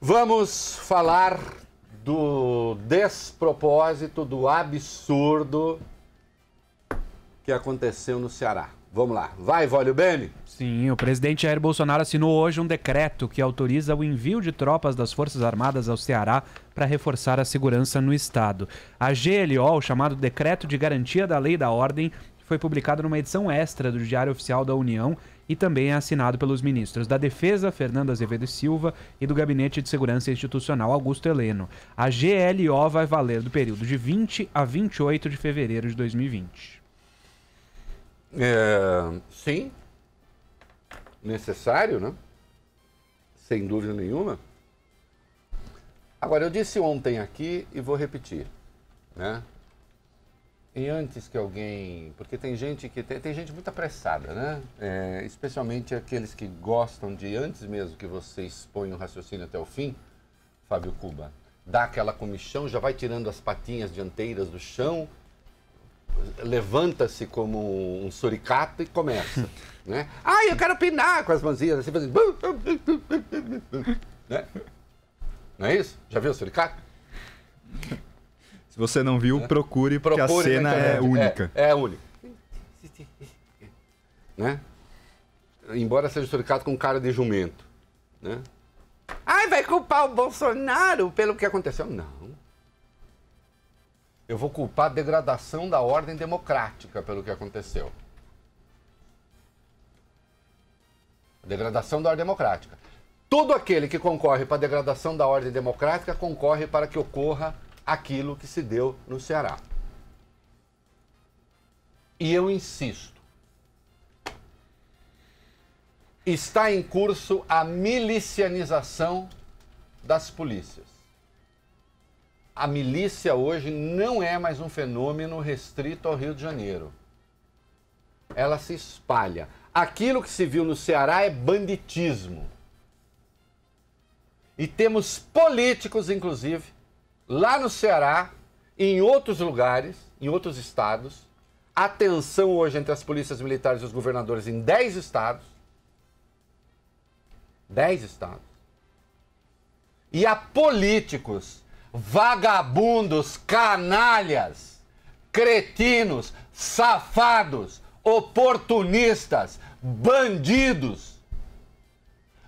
Vamos falar do despropósito, do absurdo que aconteceu no Ceará. Vamos lá. Vai, Vólio Bene. Sim, o presidente Jair Bolsonaro assinou hoje um decreto que autoriza o envio de tropas das Forças Armadas ao Ceará para reforçar a segurança no estado. A GLO, o chamado Decreto de Garantia da Lei e da Ordem, foi publicado numa edição extra do Diário Oficial da União e também é assinado pelos ministros da Defesa, Fernando Azevedo e Silva, e do Gabinete de Segurança Institucional, Augusto Heleno. A GLO vai valer do período de 20 a 28 de fevereiro de 2020. Sim, necessário, né? Sem dúvida nenhuma. Agora, eu disse ontem aqui e vou repetir, né? E antes que alguém... Porque tem gente que tem gente muito apressada, né? Especialmente aqueles que gostam de, antes mesmo que você exponha o raciocínio até o fim, Fábio Cuba, dá aquela comichão, já vai tirando as patinhas dianteiras do chão, levanta-se como um suricato e começa, né? Ah, eu quero pinar com as mãozinhas assim, fazendo... né? Não é isso? Já viu o suricato? Se você não viu, procure, porque a cena é única. É única. Né? Embora seja suricato com cara de jumento, né? Ai, vai culpar o Bolsonaro pelo que aconteceu? Não. Eu vou culpar a degradação da ordem democrática pelo que aconteceu. A degradação da ordem democrática. Todo aquele que concorre para a degradação da ordem democrática concorre para que ocorra aquilo que se deu no Ceará. E eu insisto. Está em curso a milicianização das polícias. A milícia hoje não é mais um fenômeno restrito ao Rio de Janeiro. Ela se espalha. Aquilo que se viu no Ceará é banditismo. E temos políticos, inclusive, lá no Ceará, e em outros lugares, em outros estados. A tensão hoje entre as polícias militares e os governadores em 10 estados. 10 estados. E há políticos, vagabundos, canalhas, cretinos, safados, oportunistas, bandidos,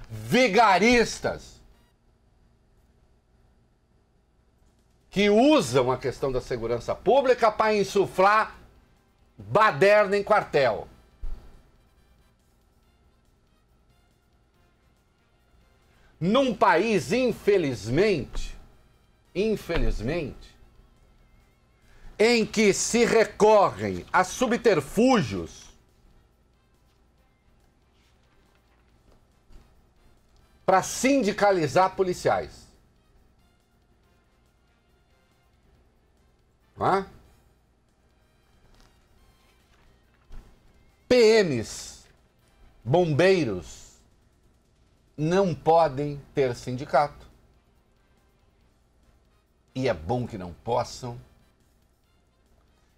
vigaristas, que usam a questão da segurança pública para insuflar baderna em quartel. Num país, infelizmente, em que se recorrem a subterfúgios para sindicalizar policiais. Não é? PMs, bombeiros, não podem ter sindicato. E é bom que não possam.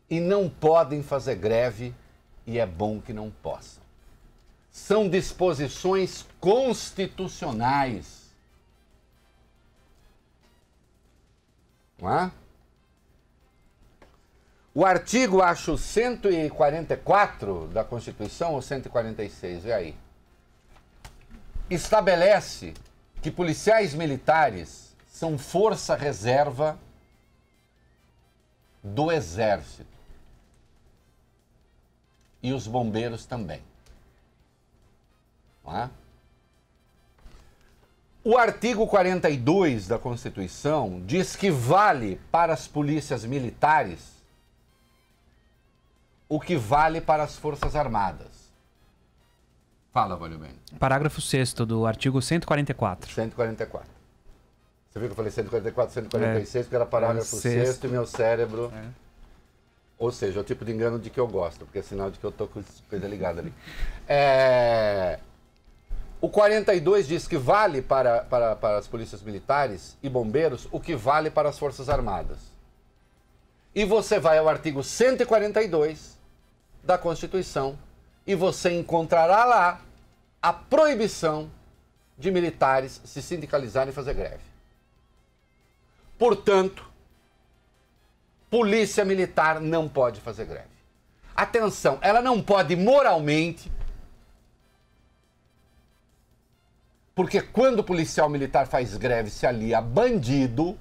E não podem fazer greve, e é bom que não possam. São disposições constitucionais. Não é? O artigo, acho, 144 da Constituição, ou 146, vê aí, estabelece que policiais militares são força reserva do Exército. E os bombeiros também. Não é? O artigo 42 da Constituição diz que vale para as polícias militares o que vale para as Forças Armadas. Fala, Vólio Bene. Parágrafo 6º do artigo 144. 144. Você viu que eu falei 144, 146, porque era parágrafo 6º e meu cérebro... Ou seja, é o tipo de engano de que eu gosto, porque é sinal de que eu estou com coisa ligada ali. O 42 diz que vale para as polícias militares e bombeiros o que vale para as Forças Armadas. E você vai ao artigo 142 da Constituição e você encontrará lá a proibição de militares se sindicalizarem e fazer greve. Portanto, polícia militar não pode fazer greve. Atenção, ela não pode moralmente, porque quando o policial militar faz greve se alia a bandido,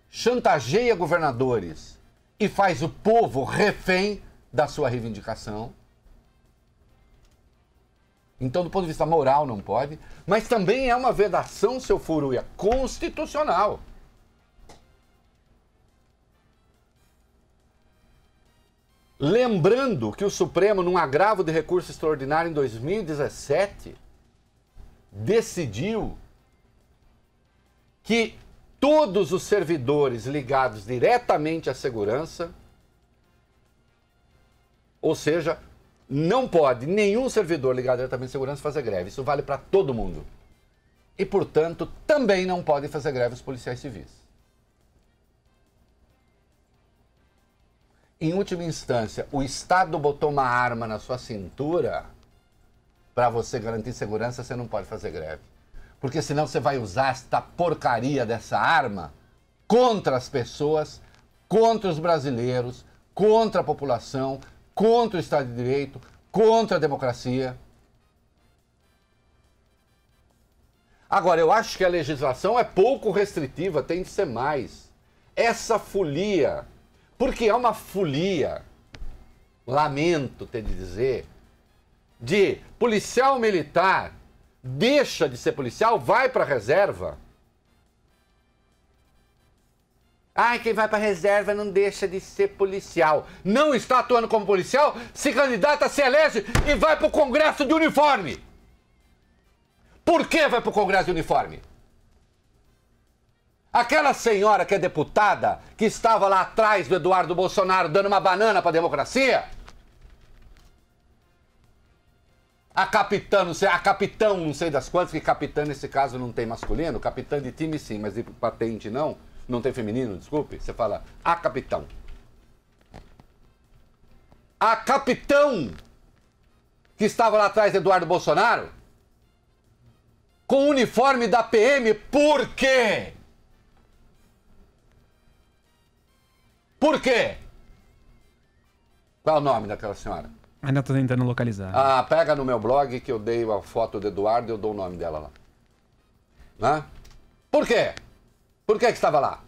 chantageia governadores e faz o povo refém da sua reivindicação. Então, do ponto de vista moral, não pode, mas também é uma vedação, seu Furúia, constitucional. Lembrando que o Supremo, num agravo de recurso extraordinário em 2017, decidiu que todos os servidores ligados diretamente à segurança, ou seja, não pode nenhum servidor ligado diretamente à segurança fazer greve. Isso vale para todo mundo. E, portanto, também não podem fazer greve os policiais civis. Em última instância, o Estado botou uma arma na sua cintura para você garantir segurança, você não pode fazer greve. Porque senão você vai usar esta porcaria dessa arma contra as pessoas, contra os brasileiros, contra a população, contra o Estado de Direito, contra a democracia. Agora, eu acho que a legislação é pouco restritiva, tem de ser mais. Essa folia, porque é uma folia, lamento ter de dizer, de policial militar deixa de ser policial, vai para a reserva. Ai, quem vai para a reserva não deixa de ser policial. Não está atuando como policial, se candidata, se elege e vai para o Congresso de uniforme. Por que vai para o Congresso de uniforme? Aquela senhora que é deputada, que estava lá atrás do Eduardo Bolsonaro dando uma banana para a democracia? A capitã, não sei das quantas, que capitã nesse caso não tem masculino, capitã de time sim, mas de patente não. Não tem feminino, desculpe. Você fala, a capitão. A capitão que estava lá atrás de Eduardo Bolsonaro, com o uniforme da PM, por quê? Por quê? Qual é o nome daquela senhora? Ainda tô tentando localizar. Ah, pega no meu blog que eu dei a foto do Eduardo e eu dou o nome dela lá. Né? Por quê? Por que estava lá?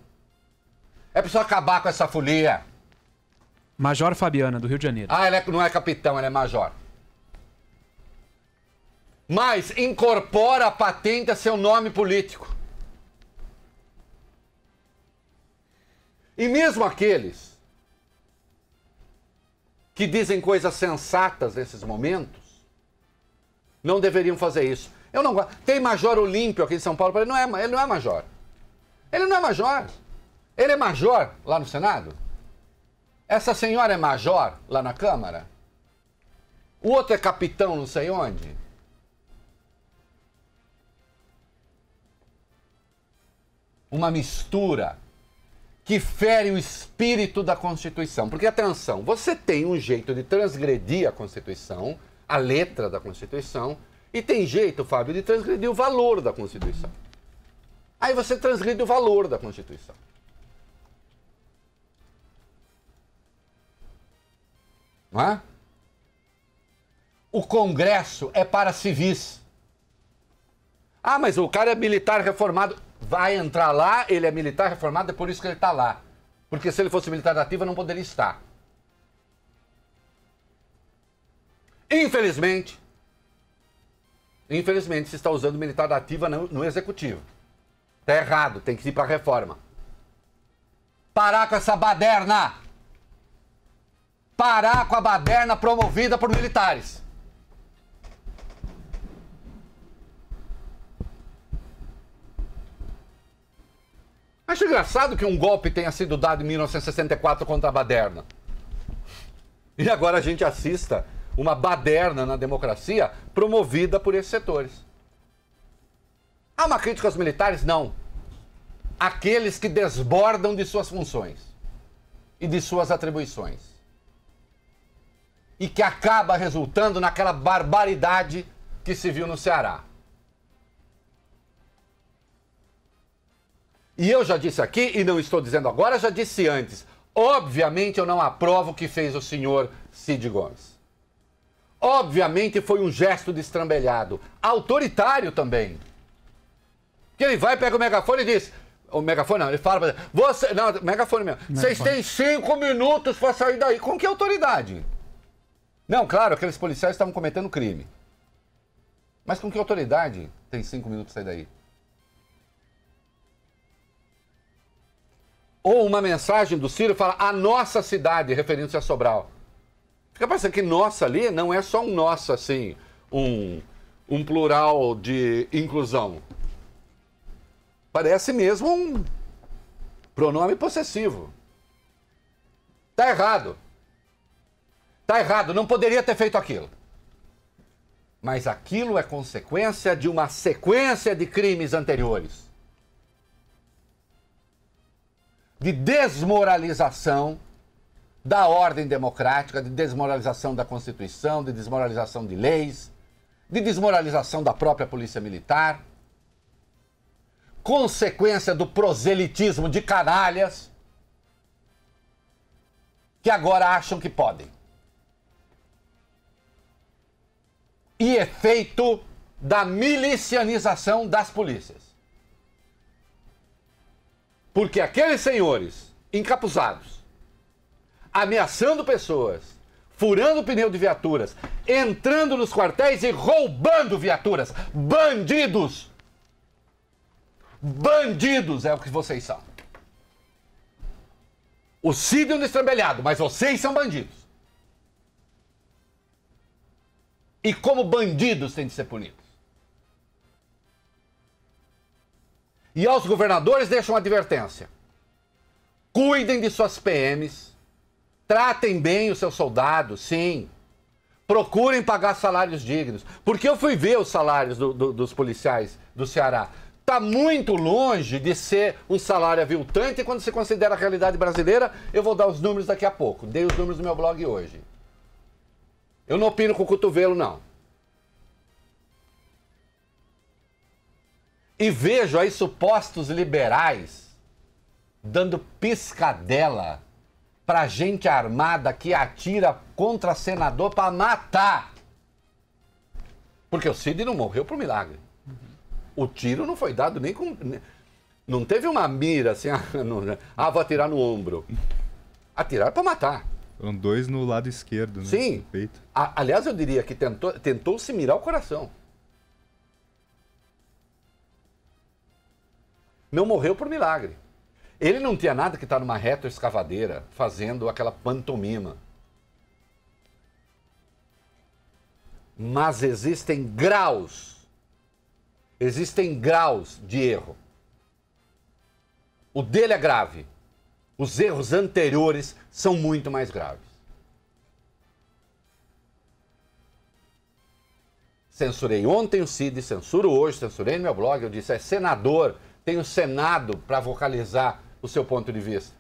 É preciso acabar com essa folia. Major Fabiana, do Rio de Janeiro. Ah, ela não é capitão, ela é major. Mas incorpora a patente a seu nome político. E mesmo aqueles que dizem coisas sensatas nesses momentos, não deveriam fazer isso. Eu não gosto. Tem Major Olímpio aqui em São Paulo, ele não é major. Ele não é major. Ele é major lá no Senado? Essa senhora é major lá na Câmara? O outro é capitão não sei onde? Uma mistura que fere o espírito da Constituição. Porque, atenção, você tem um jeito de transgredir a Constituição, a letra da Constituição, e tem jeito, Fábio, de transgredir o valor da Constituição. Aí você transgride o valor da Constituição. Não é? O Congresso é para civis. Ah, mas o cara é militar reformado. Vai entrar lá, ele é militar reformado, é por isso que ele está lá. Porque se ele fosse militar ativo, não poderia estar. Infelizmente, se está usando militar da ativa no executivo. Está errado, tem que ir para a reforma. Parar com essa baderna. Parar com a baderna promovida por militares. Acho engraçado que um golpe tenha sido dado em 1964 contra a baderna. E agora a gente assista uma baderna na democracia promovida por esses setores. Há uma crítica aos militares? Não. Aqueles que desbordam de suas funções e de suas atribuições. e que acaba resultando naquela barbaridade que se viu no Ceará. E eu já disse aqui, e não estou dizendo agora, já disse antes, obviamente eu não aprovo o que fez o senhor Cid Gomes. Obviamente foi um gesto destrambelhado, autoritário também. Que ele vai, pega o megafone e diz... O megafone não, ele fala... Você, não, megafone mesmo. Vocês têm 5 minutos para sair daí. Com que autoridade? Não, claro, aqueles policiais estavam cometendo crime. Mas com que autoridade tem 5 minutos para sair daí? Ou uma mensagem do Ciro fala a nossa cidade, referindo-se a Sobral. Fica parecendo que nossa ali não é só um nossa, assim, um plural de inclusão. Parece mesmo um pronome possessivo. Tá errado. Tá errado, não poderia ter feito aquilo. Mas aquilo é consequência de uma sequência de crimes anteriores. De desmoralização da ordem democrática, de desmoralização da Constituição, de desmoralização de leis, de desmoralização da própria Polícia Militar, consequência do proselitismo de canalhas que agora acham que podem. E efeito da milicianização das polícias. Porque aqueles senhores encapuzados, ameaçando pessoas, furando o pneu de viaturas, entrando nos quartéis e roubando viaturas, bandidos! Bandidos é o que vocês são. O Cid é um destrambelhado, mas vocês são bandidos. E como bandidos têm de ser punidos. E aos governadores deixam uma advertência. Cuidem de suas PMs, tratem bem os seus soldados, sim. Procurem pagar salários dignos. Porque eu fui ver os salários dos policiais do Ceará. Está muito longe de ser um salário aviltante quando se considera a realidade brasileira. Eu vou dar os números daqui a pouco. Dei os números no meu blog hoje. Eu não opino com o cotovelo, não. E vejo aí supostos liberais dando piscadela para gente armada que atira contra senador para matar. Porque o Cid não morreu por milagre. O tiro não foi dado nem com... Não teve uma mira assim, vou atirar no ombro. Atiraram para matar. Foram 2 no lado esquerdo, né? Sim. No peito. Aliás, eu diria que tentou se mirar o coração. Não morreu por milagre. Ele não tinha nada que estar numa retroescavadeira fazendo aquela pantomima. Mas existem graus de erro. O dele é grave. Os erros anteriores são muito mais graves. Censurei ontem o Cid, censuro hoje, censurei no meu blog, eu disse, é senador, tem o Senado para vocalizar o seu ponto de vista.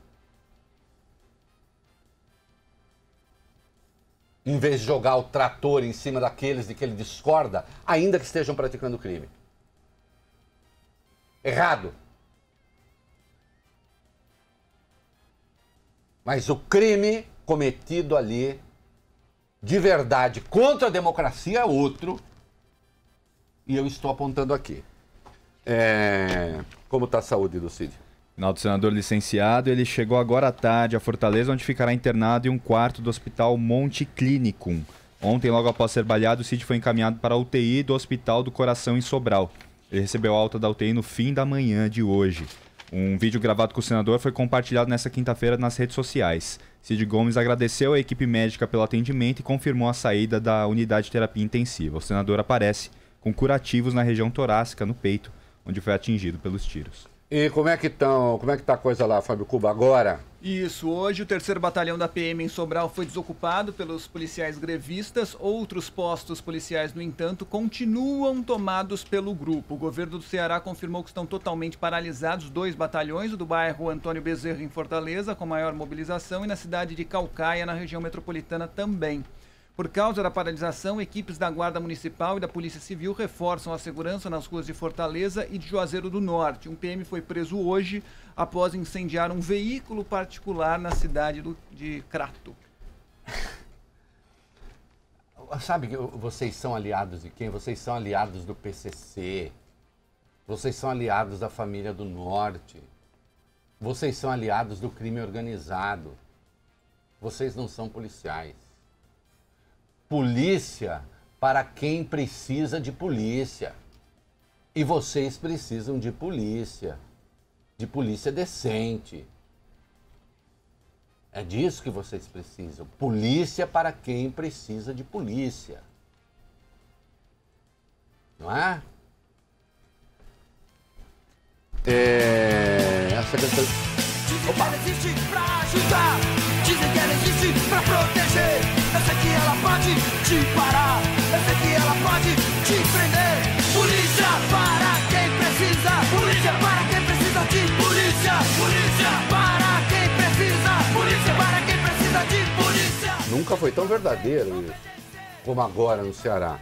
Em vez de jogar o trator em cima daqueles de que ele discorda, ainda que estejam praticando crime. Errado. Mas o crime cometido ali, de verdade, contra a democracia é outro. E eu estou apontando aqui. Como está a saúde do Cid? Final do senador licenciado, ele chegou agora à tarde a Fortaleza, onde ficará internado em um quarto do Hospital Monte Clínicum. Ontem, logo após ser baleado, o Cid foi encaminhado para a UTI do Hospital do Coração em Sobral. Ele recebeu alta da UTI no fim da manhã de hoje. Um vídeo gravado com o senador foi compartilhado nesta quinta-feira nas redes sociais. Cid Gomes agradeceu à equipe médica pelo atendimento e confirmou a saída da unidade de terapia intensiva. O senador aparece com curativos na região torácica, no peito, onde foi atingido pelos tiros. E como é que tá a coisa lá, Fábio Cuba, agora? Isso, hoje o 3º Batalhão da PM em Sobral foi desocupado pelos policiais grevistas. Outros postos policiais, no entanto, continuam tomados pelo grupo. O governo do Ceará confirmou que estão totalmente paralisados 2 batalhões, o do bairro Antônio Bezerra, em Fortaleza, com maior mobilização, e na cidade de Caucaia, na região metropolitana, também. Por causa da paralisação, equipes da Guarda Municipal e da Polícia Civil reforçam a segurança nas ruas de Fortaleza e de Juazeiro do Norte. Um PM foi preso hoje após incendiar um veículo particular na cidade de Crato. Sabe que vocês são aliados de quem? Vocês são aliados do PCC. Vocês são aliados da família do Norte. Vocês são aliados do crime organizado. Vocês não são policiais. Polícia para quem precisa de polícia. E vocês precisam de polícia decente. É disso que vocês precisam. Polícia para quem precisa de polícia. Não é? Essa questão... Dizem que ela existe pra ajudar, dizem que ela existe pra proteger. Eu sei que ela pode te parar, eu sei que ela pode te prender. Polícia para quem precisa, polícia para quem precisa de polícia. Polícia para quem precisa, polícia para quem precisa de polícia. Nunca foi tão verdadeiro isso como agora no Ceará.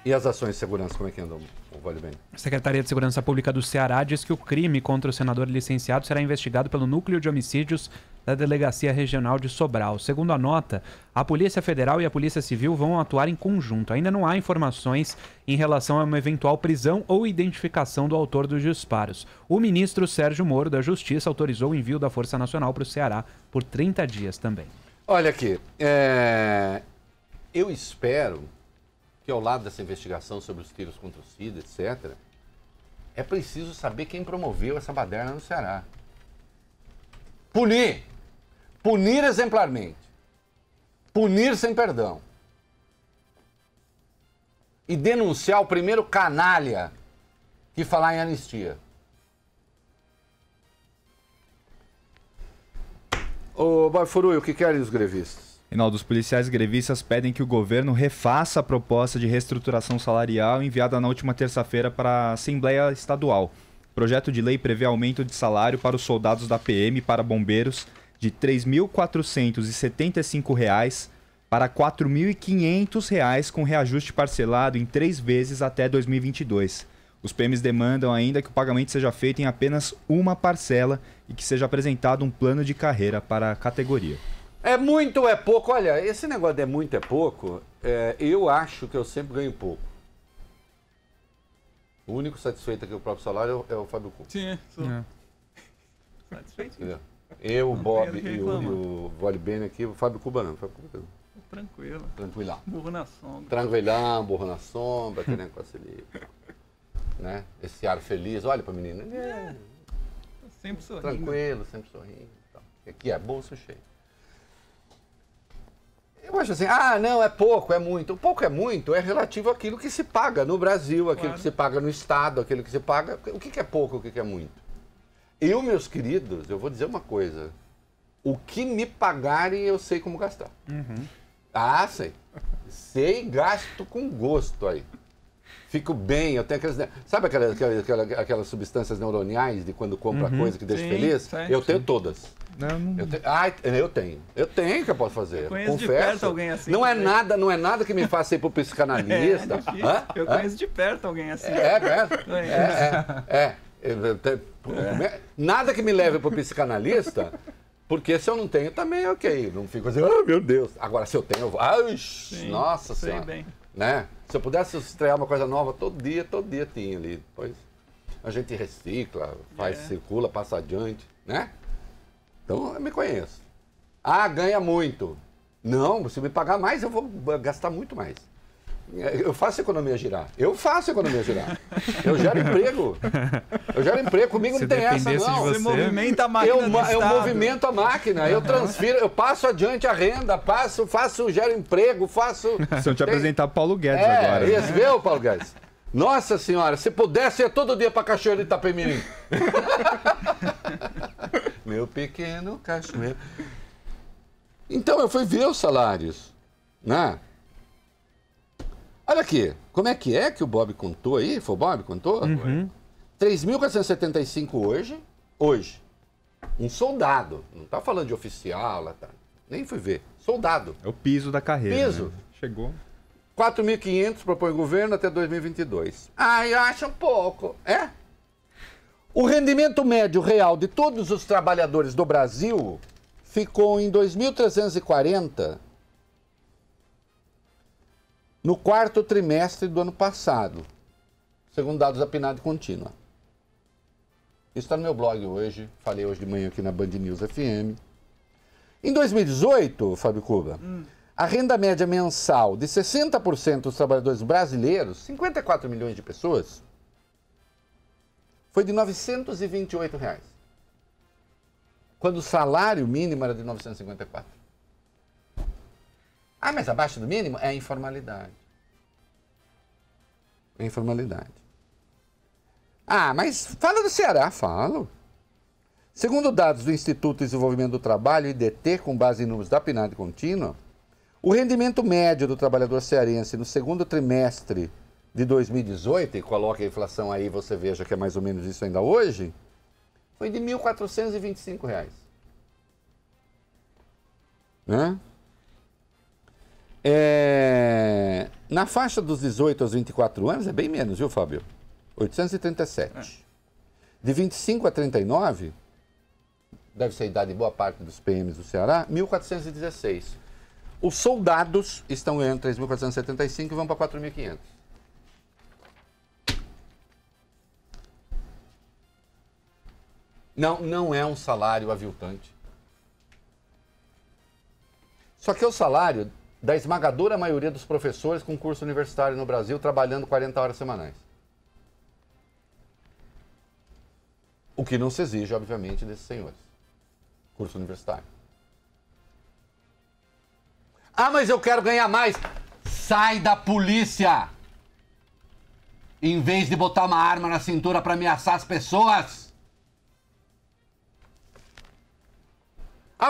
E as ações de segurança, como é que andam, Vale Bem? A Secretaria de Segurança Pública do Ceará diz que o crime contra o senador licenciado será investigado pelo Núcleo de Homicídios da Delegacia Regional de Sobral. Segundo a nota, a Polícia Federal e a Polícia Civil vão atuar em conjunto. Ainda não há informações em relação a uma eventual prisão ou identificação do autor dos disparos. O ministro Sérgio Moro, da Justiça, autorizou o envio da Força Nacional para o Ceará por 30 dias também. Olha aqui, eu espero que ao lado dessa investigação sobre os tiros contra o Cida, etc., é preciso saber quem promoveu essa baderna no Ceará. Punir. Punir exemplarmente. Punir sem perdão. E denunciar o primeiro canalha que falar em anistia. Ô, Barfurui, o que querem os grevistas? Reinaldo, os policiais grevistas pedem que o governo refaça a proposta de reestruturação salarial enviada na última terça-feira para a Assembleia Estadual. O projeto de lei prevê aumento de salário para os soldados da PM e para bombeiros de R$ 3.475 para R$ 4.500, com reajuste parcelado em 3 vezes até 2022. Os PMs demandam ainda que o pagamento seja feito em apenas uma parcela e que seja apresentado um plano de carreira para a categoria. É muito ou é pouco? Olha, esse negócio de é muito é pouco, eu acho que eu sempre ganho pouco. O único satisfeito aqui com o próprio salário é o Fábio Cuba. Sim, sou. Satisfeito. Entendeu? Eu, o Não Bob tem o que e reclamar. o Vale Bem aqui, o Fábio Cuba não. Fábio Cuba, Tranquilo. tranquilão. Burro na sombra. Tranquilão, burro na sombra, aquele negócio ali. Né? Esse ar feliz, olha pra menina. Sempre sorrindo. Tranquilo, sempre sorrindo. Tal. Aqui é bolso cheio. Eu acho assim, não, é pouco, é muito. O pouco é muito, é relativo àquilo que se paga no Brasil, aquilo Claro. que se paga no Estado, aquilo que se paga... O que é pouco, o que é muito? Eu, meus queridos, eu vou dizer uma coisa. O que me pagarem, eu sei como gastar. Sei. Sei e gasto com gosto aí. Fico bem, eu tenho aquelas... Sabe aquelas substâncias neuroniais de quando compra coisa que deixa Sim, feliz? sei. Eu tenho todas. Não, Eu tenho. Eu tenho que eu posso fazer. conheço de Confesso. perto alguém assim Não é também. nada que me faça ir pro psicanalista. difícil. Eu conheço de perto alguém assim. Nada que me leve pro psicanalista, porque se eu não tenho também, ok. Não fico assim, meu Deus. Agora, se eu tenho, eu vou. Nossa sei Senhora. bem. Né? Se eu pudesse estrear uma coisa nova todo dia tinha ali. Depois a gente recicla, circula, passa adiante, né? Então eu me conheço. Ganha muito. Não, se me pagar mais, eu vou gastar muito mais. Eu faço a economia girar. Eu gero emprego. Comigo Se não tem essa, dependesse de não. você- Você movimenta a máquina do Eu Estado. movimento a máquina, eu transfiro, eu passo adiante a renda, gero emprego, Precisam te apresentar Paulo Guedes agora. né? Esse, viu, Paulo Guedes? Nossa Senhora, se pudesse, ia todo dia pra Cachoeira de Itapemirim. Meu pequeno cachoeiro. Então, eu fui ver os salários, né? Olha aqui, como é que o Bob contou aí? Foi o Bob que contou? 3.475 hoje. Um soldado, não tá falando de oficial, lá tá. Nem fui ver. Soldado. É o piso da carreira. Piso. Né? Chegou. 4.500 propõe o governo até 2022. Eu acho pouco. É? O rendimento médio real de todos os trabalhadores do Brasil ficou em 2.340 no quarto trimestre do ano passado, segundo dados da PNAD contínua. Isso está no meu blog hoje, falei hoje de manhã aqui na Band News FM. Em 2018, Fábio Cuba, a renda média mensal de 60% dos trabalhadores brasileiros, 54 milhões de pessoas, foi de R$ 928, quando o salário mínimo era de 954. Mas abaixo do mínimo? É informalidade. É informalidade. Mas fala do Ceará, falo. Segundo dados do Instituto de Desenvolvimento do Trabalho, IDT, com base em números da PNAD contínua, o rendimento médio do trabalhador cearense no segundo trimestre de 2018, e coloque a inflação aí, você veja que é mais ou menos isso ainda hoje, foi de R$ 1.425. Né? Na faixa dos 18 aos 24 anos, é bem menos, viu, Fábio? 837. De 25 a 39, deve ser a idade de boa parte dos PMs do Ceará, 1.416. Os soldados estão ganhando 3.475 e vão para 4.500. Não é um salário aviltante. Só que é o salário da esmagadora maioria dos professores com curso universitário no Brasil, trabalhando 40 horas semanais. O que não se exige, obviamente, desses senhores. Curso universitário. Mas eu quero ganhar mais. Sai da polícia! Em vez de botar uma arma na cintura para ameaçar as pessoas.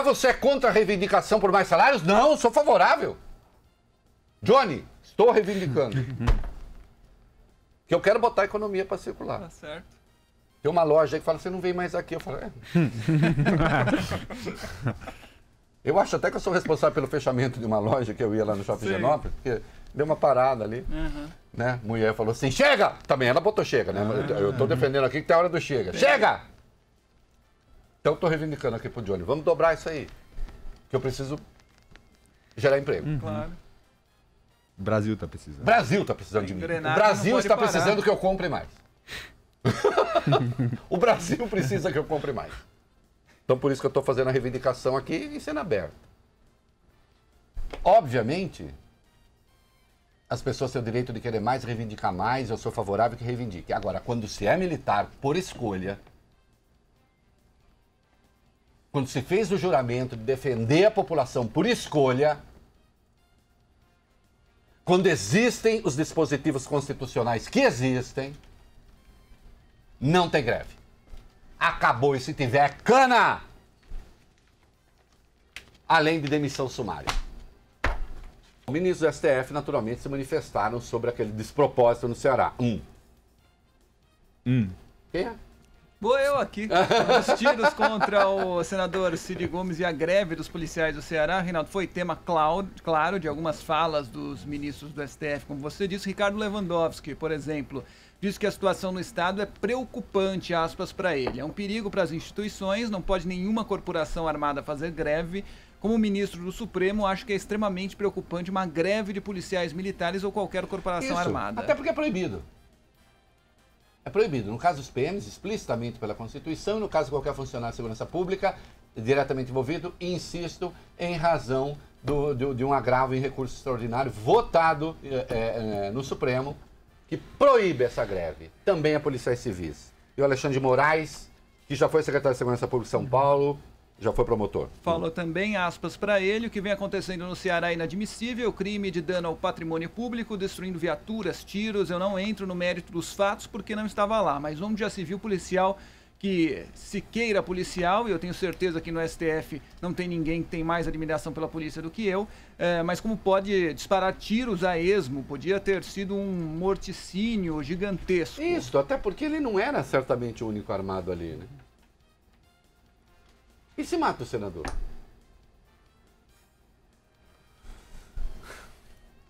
Você é contra a reivindicação por mais salários? Não, sou favorável. Johnny, estou reivindicando. Que eu quero botar a economia para circular. Tá certo. Tem uma loja aí que fala, você não vem mais aqui. Eu falo, Eu acho até que eu sou responsável pelo fechamento de uma loja que eu ia lá no Shopping Genópolis, porque deu uma parada ali. Né? Mulher falou assim, chega! Também ela botou chega, né? Eu tô defendendo aqui que tem a hora do chega. Chega! Então eu tô reivindicando aqui pro Johnny. Vamos dobrar isso aí. Que eu preciso gerar emprego. Claro. O Brasil tá precisando. O Brasil tá precisando de mim. O Brasil está precisando que eu compre mais. O Brasil precisa que eu compre mais. Então por isso que eu estou fazendo a reivindicação aqui em cena aberta. Obviamente, as pessoas têm o direito de querer mais, reivindicar mais, eu sou favorável que reivindique. Agora, quando se é militar por escolha, quando se fez o juramento de defender a população por escolha, quando existem os dispositivos constitucionais que existem, não tem greve. Acabou, e se tiver cana, além de demissão sumária. Os ministros do STF, naturalmente, se manifestaram sobre aquele despropósito no Ceará. Quem é? Vou eu aqui. Os tiros contra o senador Cid Gomes e a greve dos policiais do Ceará, Reinaldo, foi tema claro de algumas falas dos ministros do STF, como você disse. Ricardo Lewandowski, por exemplo, diz que a situação no Estado é preocupante, aspas, para ele. É um perigo para as instituições, não pode nenhuma corporação armada fazer greve. Como ministro do Supremo, acho que é extremamente preocupante uma greve de policiais militares ou qualquer corporação armada. Até porque é proibido. É proibido. No caso dos PMs, explicitamente pela Constituição, e no caso de qualquer funcionário de segurança pública, diretamente envolvido, insisto, em razão de um agravo em recurso extraordinário votado no Supremo, que proíbe essa greve. Também a policiais civis. E o Alexandre de Moraes, que já foi secretário de Segurança Pública de São Paulo, já foi promotor. Falou também, aspas, para ele, o que vem acontecendo no Ceará é inadmissível, crime de dano ao patrimônio público, destruindo viaturas, tiros. Eu não entro no mérito dos fatos porque não estava lá, mas onde já se viu policial que se queira policial, e eu tenho certeza que no STF não tem ninguém que tem mais admiração pela polícia do que eu, mas como pode disparar tiros a esmo? Podia ter sido um morticínio gigantesco. Isso, até porque ele não era certamente o único armado ali, né? E se mata o senador?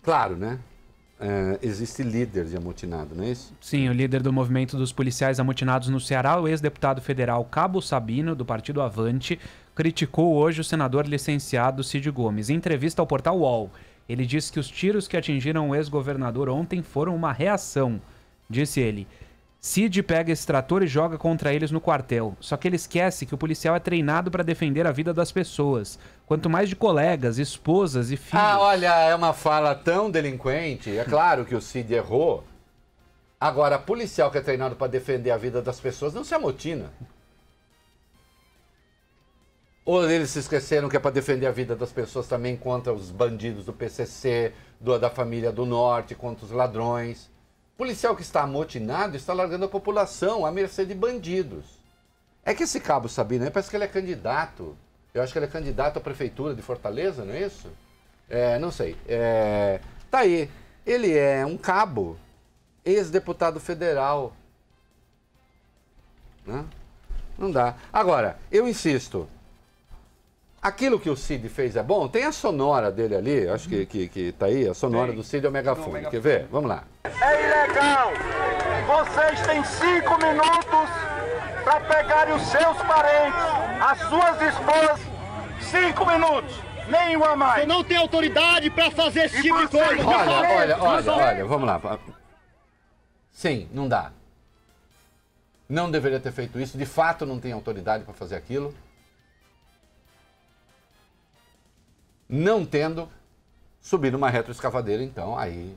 Claro, né? Existe líder de amotinado, não é isso? Sim, o líder do movimento dos policiais amotinados no Ceará, o ex-deputado federal Cabo Sabino, do partido Avante, criticou hoje o senador licenciado Cid Gomes. Em entrevista ao portal UOL, ele disse que os tiros que atingiram o ex-governador ontem foram uma reação. Disse ele: Cid pega esse trator e joga contra eles no quartel. Só que ele esquece que o policial é treinado para defender a vida das pessoas. Quanto mais de colegas, esposas e filhos... Ah, olha, é uma fala tão delinquente. É claro que o Cid errou. Agora, policial que é treinado para defender a vida das pessoas não se amotina. Ou eles se esqueceram que é para defender a vida das pessoas também contra os bandidos do PCC, da família do Norte, contra os ladrões. Policial que está amotinado está largando a população à mercê de bandidos. É que esse Cabo Sabino, parece que ele é candidato. Eu acho que ele é candidato à prefeitura de Fortaleza, não é isso? Não sei. Tá aí. Ele é um cabo, ex-deputado federal. Né? Não dá. Agora, eu insisto. Aquilo que o Cid fez é bom? Tem a sonora dele ali, acho que tá aí, a sonora do Cid é o megafone. Quer ver? Vamos lá. É ilegal! Vocês têm 5 minutos para pegarem os seus parentes, as suas esposas. 5 minutos, nenhuma mais. Você não tem autoridade para fazer esse tipo de coisa. Olha, vamos lá. Sim, não dá. Não deveria ter feito isso, de fato não tem autoridade para fazer aquilo. Não tendo, subir numa retroescavadeira, então, aí,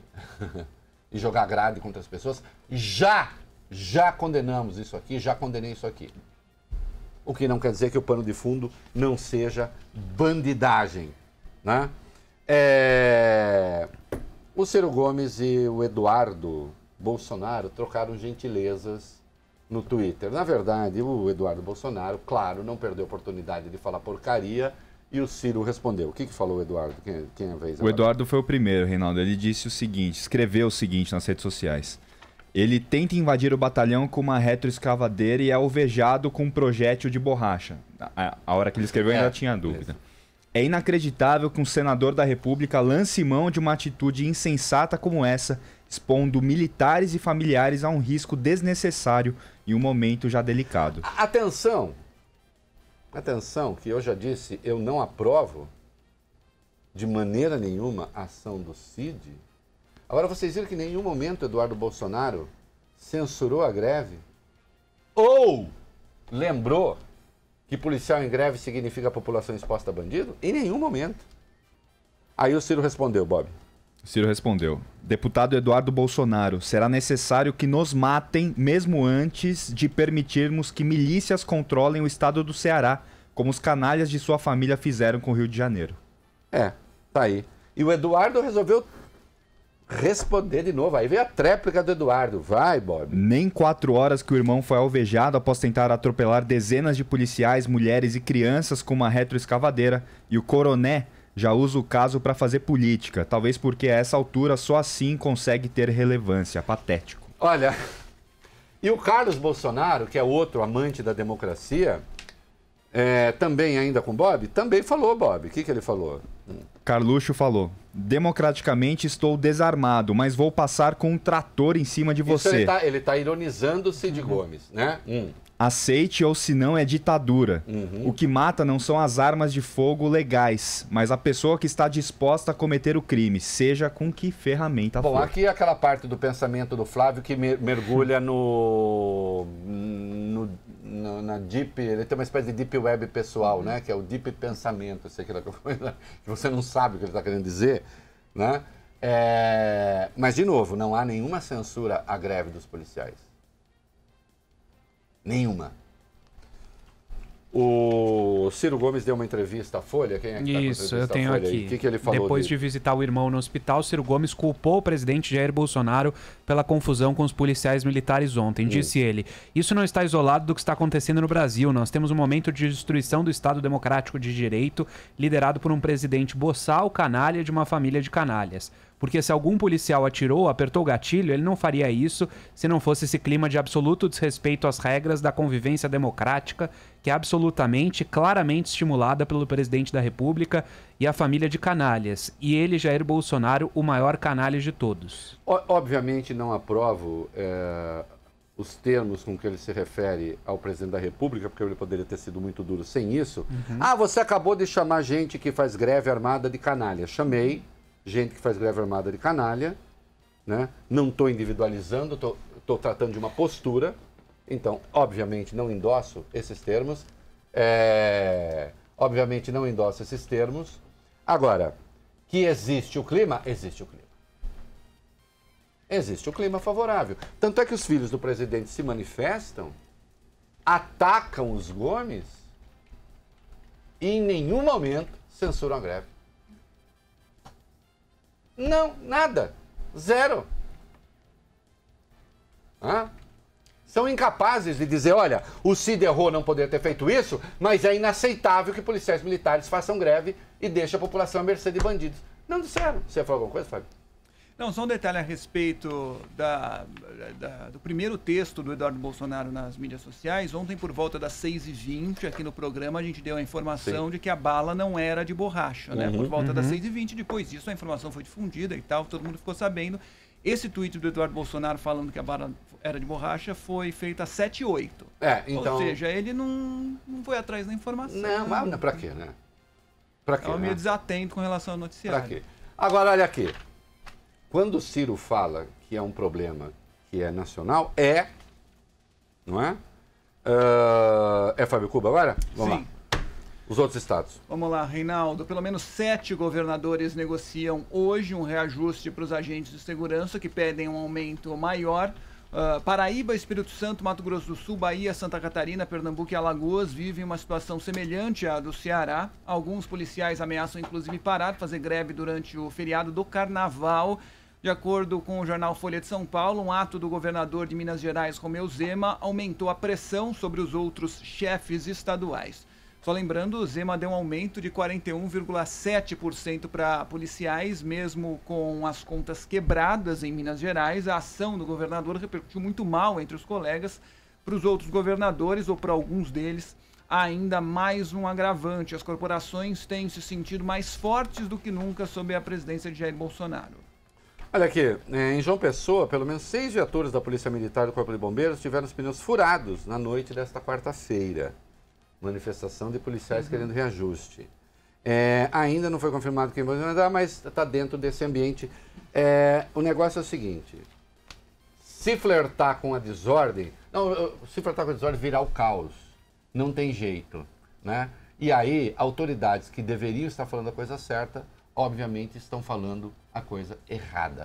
e jogar grade contra as pessoas. Já condenamos isso aqui, já condenei isso aqui. O que não quer dizer que o pano de fundo não seja bandidagem, né? O Ciro Gomes e o Eduardo Bolsonaro trocaram gentilezas no Twitter. Na verdade, o Eduardo Bolsonaro, claro, não perdeu a oportunidade de falar porcaria. E o Ciro respondeu. O que falou o Eduardo? Quem é a vez agora? O Eduardo foi o primeiro, Reinaldo. Ele disse o seguinte, escreveu o seguinte nas redes sociais. Ele tenta invadir o batalhão com uma retroescavadeira e é alvejado com um projétil de borracha. A hora que ele escreveu ainda tinha dúvida. É inacreditável que um senador da República lance mão de uma atitude insensata como essa, expondo militares e familiares a um risco desnecessário em um momento já delicado. Atenção, que eu já disse, eu não aprovo de maneira nenhuma a ação do Cid. Agora, vocês viram que em nenhum momento Eduardo Bolsonaro censurou a greve? Ou lembrou que policial em greve significa população exposta a bandido? Em nenhum momento. Aí o Ciro respondeu, Bob. O Ciro respondeu. Deputado Eduardo Bolsonaro, será necessário que nos matem mesmo antes de permitirmos que milícias controlem o estado do Ceará, como os canalhas de sua família fizeram com o Rio de Janeiro. Tá aí. E o Eduardo resolveu responder de novo. Aí veio a tréplica do Eduardo. Vai, Bob. Nem 4 horas que o irmão foi alvejado após tentar atropelar dezenas de policiais, mulheres e crianças com uma retroescavadeira, e o coroné já usa o caso para fazer política, talvez porque a essa altura só assim consegue ter relevância. Patético. Olha, e o Carlos Bolsonaro, que é outro amante da democracia, também ainda com Bob, também falou, Bob. O que ele falou? Carluxo falou: democraticamente estou desarmado, mas vou passar com um trator em cima de você. Ele tá ironizando o Cid Gomes, né? Aceite ou senão é ditadura. O que mata não são as armas de fogo legais, mas a pessoa que está disposta a cometer o crime, seja com que ferramenta for. Bom, aqui é aquela parte do pensamento do Flávio que mergulha na deep, ele tem uma espécie de deep web pessoal, né? Que é o deep pensamento, sei aquela coisa que você não sabe o que ele está querendo dizer, né? Mas, de novo, não há nenhuma censura à greve dos policiais. Nenhuma. O Ciro Gomes deu uma entrevista à Folha. Quem é que Isso, eu tenho aqui. O que ele falou? Depois dele? de visitar o irmão no hospital, Ciro Gomes culpou o presidente Jair Bolsonaro pela confusão com os policiais militares ontem. Disse ele: isso não está isolado do que está acontecendo no Brasil. Nós temos um momento de destruição do Estado Democrático de Direito, liderado por um presidente boçal, canalha de uma família de canalhas. Porque se algum policial atirou, apertou o gatilho, ele não faria isso se não fosse esse clima de absoluto desrespeito às regras da convivência democrática, que é absolutamente, claramente estimulada pelo presidente da República e a família de canalhas. E ele, Jair Bolsonaro, o maior canalha de todos. Obviamente não aprovo os termos com que ele se refere ao presidente da República, porque ele poderia ter sido muito duro sem isso. Ah, você acabou de chamar gente que faz greve armada de canalha. Chamei gente que faz greve armada de canalha, né? Não estou individualizando, estou tratando de uma postura. Então, obviamente, não endosso esses termos. Obviamente, não endosso esses termos. Agora, que existe o clima? Existe o clima. Existe o clima favorável. Tanto é que os filhos do presidente se manifestam, atacam os Gomes e em nenhum momento censuram a greve. Não, nada. Zero. São incapazes de dizer, olha, o Cid errou, não poderia ter feito isso, mas é inaceitável que policiais militares façam greve e deixem a população à mercê de bandidos. Não disseram. Você ia falar alguma coisa, Fábio? Não, só um detalhe a respeito do primeiro texto do Eduardo Bolsonaro nas mídias sociais. Ontem, por volta das 6h20, aqui no programa, a gente deu a informação de que a bala não era de borracha, né? Por volta das 6h20, depois disso a informação foi difundida e tal, todo mundo ficou sabendo. Esse tweet do Eduardo Bolsonaro falando que a bala era de borracha foi feito às 7h08. Então... Ou seja, ele não foi atrás da informação. Não, mas pra quê, né? Pra quê? Estava meio desatento com relação ao noticiário. Pra quê? Agora, olha aqui. Quando o Ciro fala que é um problema que é nacional, não é? É Fábio Cuba agora? Vamos lá. Os outros estados. Vamos lá, Reinaldo. Pelo menos 7 governadores negociam hoje um reajuste para os agentes de segurança que pedem um aumento maior. Paraíba, Espírito Santo, Mato Grosso do Sul, Bahia, Santa Catarina, Pernambuco e Alagoas vivem uma situação semelhante à do Ceará. Alguns policiais ameaçam inclusive parar de fazer greve durante o feriado do Carnaval. De acordo com o jornal Folha de São Paulo, um ato do governador de Minas Gerais, Romeu Zema, aumentou a pressão sobre os outros chefes estaduais. Só lembrando, o Zema deu um aumento de 41,7% para policiais, mesmo com as contas quebradas em Minas Gerais. A ação do governador repercutiu muito mal entre os colegas. Para os outros governadores, ou para alguns deles, ainda mais um agravante. As corporações têm se sentido mais fortes do que nunca sob a presidência de Jair Bolsonaro. Olha aqui, em João Pessoa, pelo menos 6 viaturas da Polícia Militar e do Corpo de Bombeiros tiveram os pneus furados na noite desta quarta-feira. Manifestação de policiais querendo reajuste. Ainda não foi confirmado quem vai mandar, mas está dentro desse ambiente. O negócio é o seguinte, se flertar com a desordem, se flertar com a desordem virar o caos, não tem jeito, né? E aí, autoridades que deveriam estar falando a coisa certa, obviamente estão falando a coisa errada.